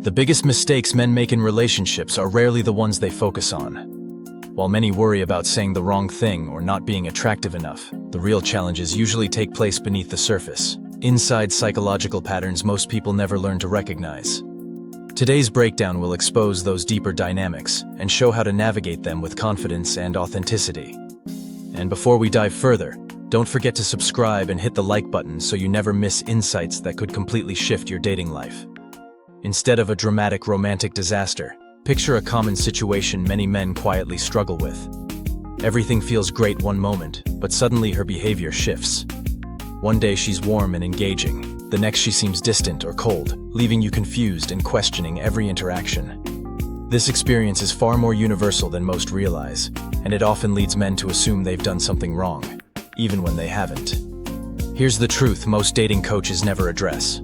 The biggest mistakes men make in relationships are rarely the ones they focus on. While many worry about saying the wrong thing or not being attractive enough, the real challenges usually take place beneath the surface, inside psychological patterns most people never learn to recognize. Today's breakdown will expose those deeper dynamics and show how to navigate them with confidence and authenticity. And before we dive further, don't forget to subscribe and hit the like button so you never miss insights that could completely shift your dating life. Instead of a dramatic romantic disaster, picture a common situation many men quietly struggle with. Everything feels great one moment, but suddenly her behavior shifts. One day she's warm and engaging, the next she seems distant or cold, leaving you confused and questioning every interaction. This experience is far more universal than most realize, and it often leads men to assume they've done something wrong, even when they haven't. Here's the truth most dating coaches never address.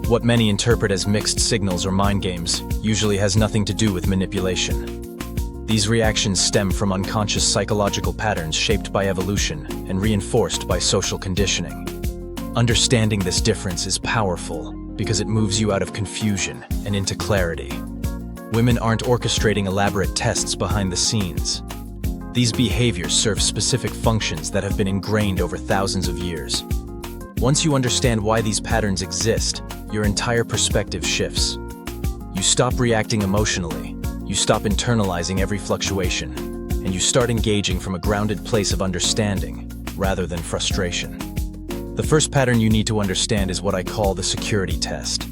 What many interpret as mixed signals or mind games usually has nothing to do with manipulation. These reactions stem from unconscious psychological patterns shaped by evolution and reinforced by social conditioning. Understanding this difference is powerful because it moves you out of confusion and into clarity. Women aren't orchestrating elaborate tests behind the scenes. These behaviors serve specific functions that have been ingrained over thousands of years. Once you understand why these patterns exist, your entire perspective shifts. You stop reacting emotionally, you stop internalizing every fluctuation, and you start engaging from a grounded place of understanding rather than frustration. The first pattern you need to understand is what I call the security test.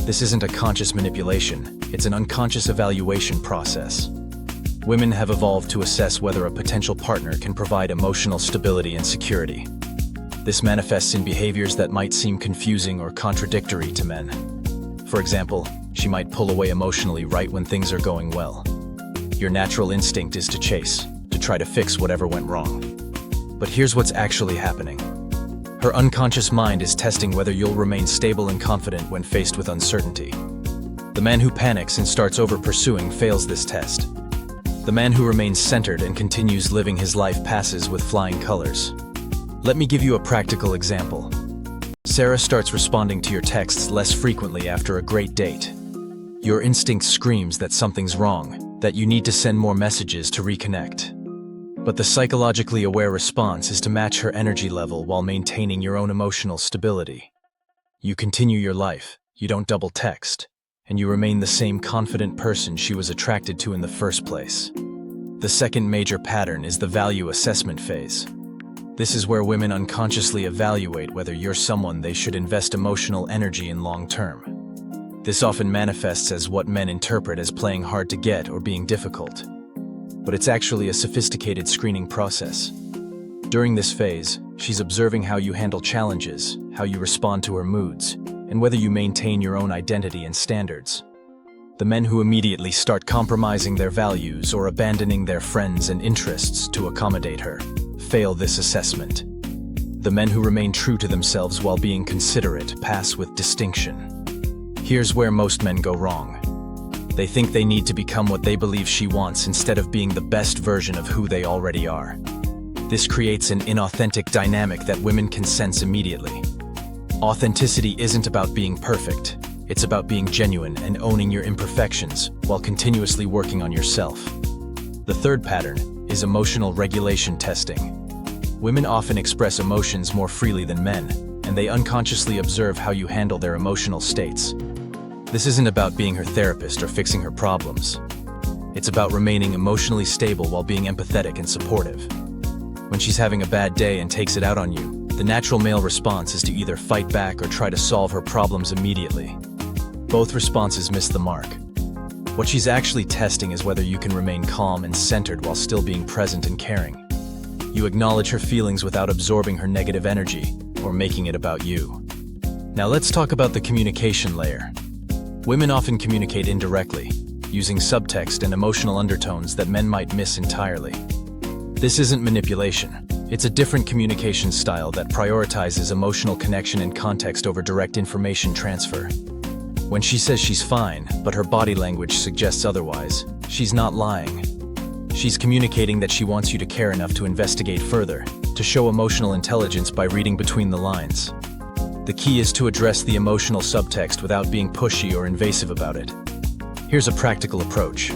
This isn't a conscious manipulation, it's an unconscious evaluation process. Women have evolved to assess whether a potential partner can provide emotional stability and security. This manifests in behaviors that might seem confusing or contradictory to men. For example, she might pull away emotionally right when things are going well. Your natural instinct is to chase, to try to fix whatever went wrong. But here's what's actually happening. Her unconscious mind is testing whether you'll remain stable and confident when faced with uncertainty. The man who panics and starts over-pursuing fails this test. The man who remains centered and continues living his life passes with flying colors. Let me give you a practical example. Sarah starts responding to your texts less frequently after a great date. Your instinct screams that something's wrong, that you need to send more messages to reconnect. But the psychologically aware response is to match her energy level while maintaining your own emotional stability. You continue your life, you don't double text, and you remain the same confident person she was attracted to in the first place. The second major pattern is the value assessment phase. This is where women unconsciously evaluate whether you're someone they should invest emotional energy in long term. This often manifests as what men interpret as playing hard to get or being difficult. But it's actually a sophisticated screening process. During this phase, she's observing how you handle challenges, how you respond to her moods, and whether you maintain your own identity and standards. The men who immediately start compromising their values or abandoning their friends and interests to accommodate her fail this assessment. The men who remain true to themselves while being considerate pass with distinction. Here's where most men go wrong. They think they need to become what they believe she wants instead of being the best version of who they already are. This creates an inauthentic dynamic that women can sense immediately. Authenticity isn't about being perfect. It's about being genuine and owning your imperfections while continuously working on yourself. The third pattern is emotional regulation testing. Women often express emotions more freely than men, and they unconsciously observe how you handle their emotional states. This isn't about being her therapist or fixing her problems. It's about remaining emotionally stable while being empathetic and supportive. When she's having a bad day and takes it out on you, the natural male response is to either fight back or try to solve her problems immediately. Both responses miss the mark. What she's actually testing is whether you can remain calm and centered while still being present and caring. You acknowledge her feelings without absorbing her negative energy or making it about you. Now let's talk about the communication layer. Women often communicate indirectly, using subtext and emotional undertones that men might miss entirely. This isn't manipulation. It's a different communication style that prioritizes emotional connection and context over direct information transfer. When she says she's fine, but her body language suggests otherwise, she's not lying. She's communicating that she wants you to care enough to investigate further, to show emotional intelligence by reading between the lines. The key is to address the emotional subtext without being pushy or invasive about it. Here's a practical approach.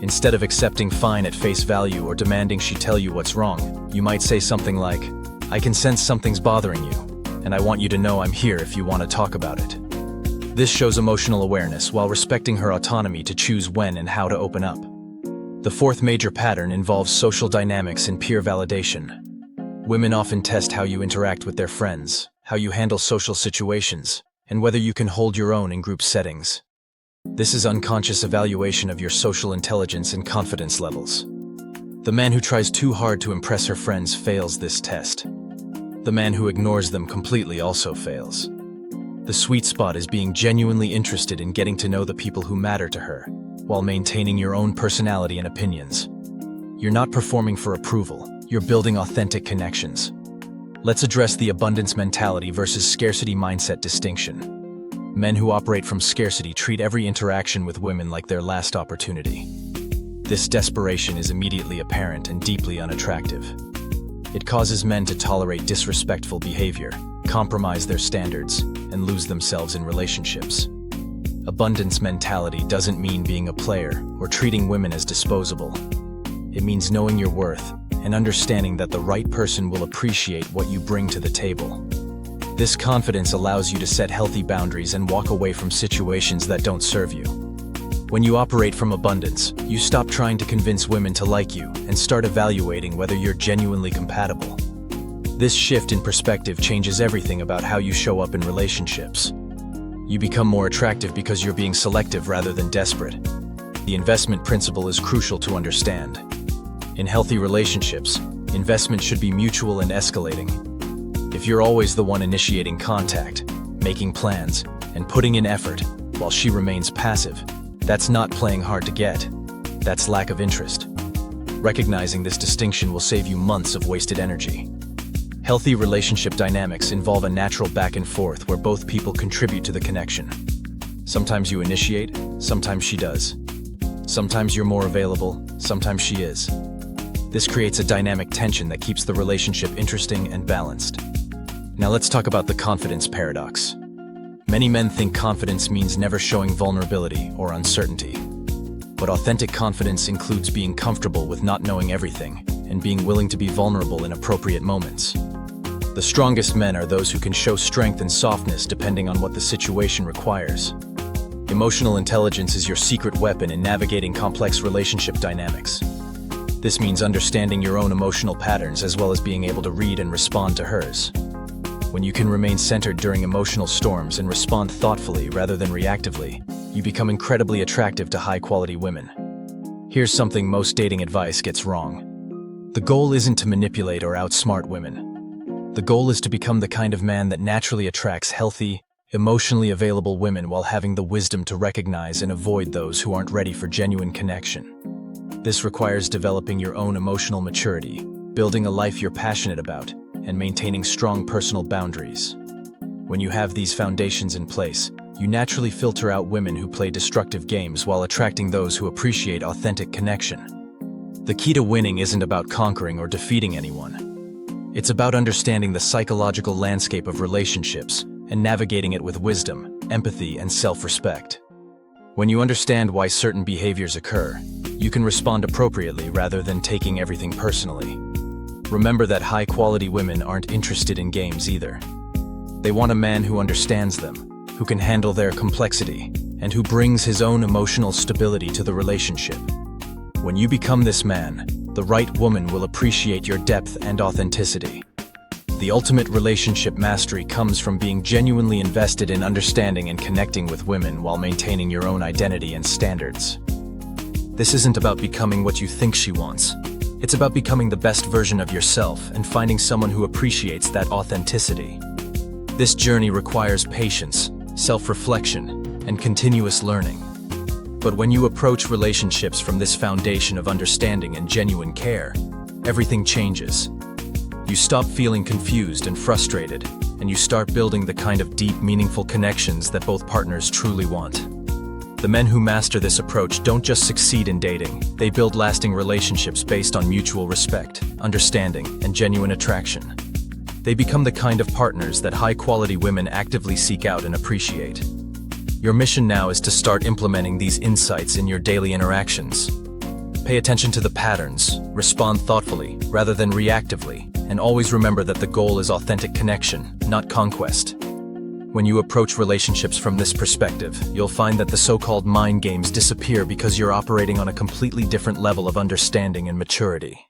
Instead of accepting fine at face value or demanding she tell you what's wrong, you might say something like, "I can sense something's bothering you, and I want you to know I'm here if you want to talk about it." This shows emotional awareness while respecting her autonomy to choose when and how to open up. The fourth major pattern involves social dynamics and peer validation. Women often test how you interact with their friends, how you handle social situations, and whether you can hold your own in group settings. This is unconscious evaluation of your social intelligence and confidence levels. The man who tries too hard to impress her friends fails this test. The man who ignores them completely also fails. The sweet spot is being genuinely interested in getting to know the people who matter to her, while maintaining your own personality and opinions. You're not performing for approval, you're building authentic connections. Let's address the abundance mentality versus scarcity mindset distinction. Men who operate from scarcity treat every interaction with women like their last opportunity. This desperation is immediately apparent and deeply unattractive. It causes men to tolerate disrespectful behavior, compromise their standards, and lose themselves in relationships. Abundance mentality doesn't mean being a player or treating women as disposable. It means knowing your worth and understanding that the right person will appreciate what you bring to the table. This confidence allows you to set healthy boundaries and walk away from situations that don't serve you. When you operate from abundance, you stop trying to convince women to like you and start evaluating whether you're genuinely compatible. This shift in perspective changes everything about how you show up in relationships. You become more attractive because you're being selective rather than desperate. The investment principle is crucial to understand. In healthy relationships, investment should be mutual and escalating. If you're always the one initiating contact, making plans, and putting in effort, while she remains passive, that's not playing hard to get. That's lack of interest. Recognizing this distinction will save you months of wasted energy. Healthy relationship dynamics involve a natural back and forth where both people contribute to the connection. Sometimes you initiate, sometimes she does. Sometimes you're more available, sometimes she is. This creates a dynamic tension that keeps the relationship interesting and balanced. Now let's talk about the confidence paradox. Many men think confidence means never showing vulnerability or uncertainty. But authentic confidence includes being comfortable with not knowing everything and being willing to be vulnerable in appropriate moments. The strongest men are those who can show strength and softness depending on what the situation requires. Emotional intelligence is your secret weapon in navigating complex relationship dynamics. This means understanding your own emotional patterns as well as being able to read and respond to hers. When you can remain centered during emotional storms and respond thoughtfully rather than reactively, you become incredibly attractive to high-quality women. Here's something most dating advice gets wrong. The goal isn't to manipulate or outsmart women. The goal is to become the kind of man that naturally attracts healthy, emotionally available women while having the wisdom to recognize and avoid those who aren't ready for genuine connection. This requires developing your own emotional maturity, building a life you're passionate about, and maintaining strong personal boundaries. When you have these foundations in place, you naturally filter out women who play destructive games while attracting those who appreciate authentic connection. The key to winning isn't about conquering or defeating anyone. It's about understanding the psychological landscape of relationships and navigating it with wisdom, empathy, and self-respect. When you understand why certain behaviors occur, you can respond appropriately rather than taking everything personally. Remember that high-quality women aren't interested in games either. They want a man who understands them, who can handle their complexity, and who brings his own emotional stability to the relationship. When you become this man, the right woman will appreciate your depth and authenticity. The ultimate relationship mastery comes from being genuinely invested in understanding and connecting with women while maintaining your own identity and standards. This isn't about becoming what you think she wants. It's about becoming the best version of yourself and finding someone who appreciates that authenticity. This journey requires patience, self-reflection, and continuous learning. But when you approach relationships from this foundation of understanding and genuine care, everything changes. You stop feeling confused and frustrated, and you start building the kind of deep, meaningful connections that both partners truly want. The men who master this approach don't just succeed in dating, they build lasting relationships based on mutual respect, understanding, and genuine attraction. They become the kind of partners that high-quality women actively seek out and appreciate. Your mission now is to start implementing these insights in your daily interactions. Pay attention to the patterns, respond thoughtfully rather than reactively, and always remember that the goal is authentic connection, not conquest. When you approach relationships from this perspective, you'll find that the so-called mind games disappear because you're operating on a completely different level of understanding and maturity.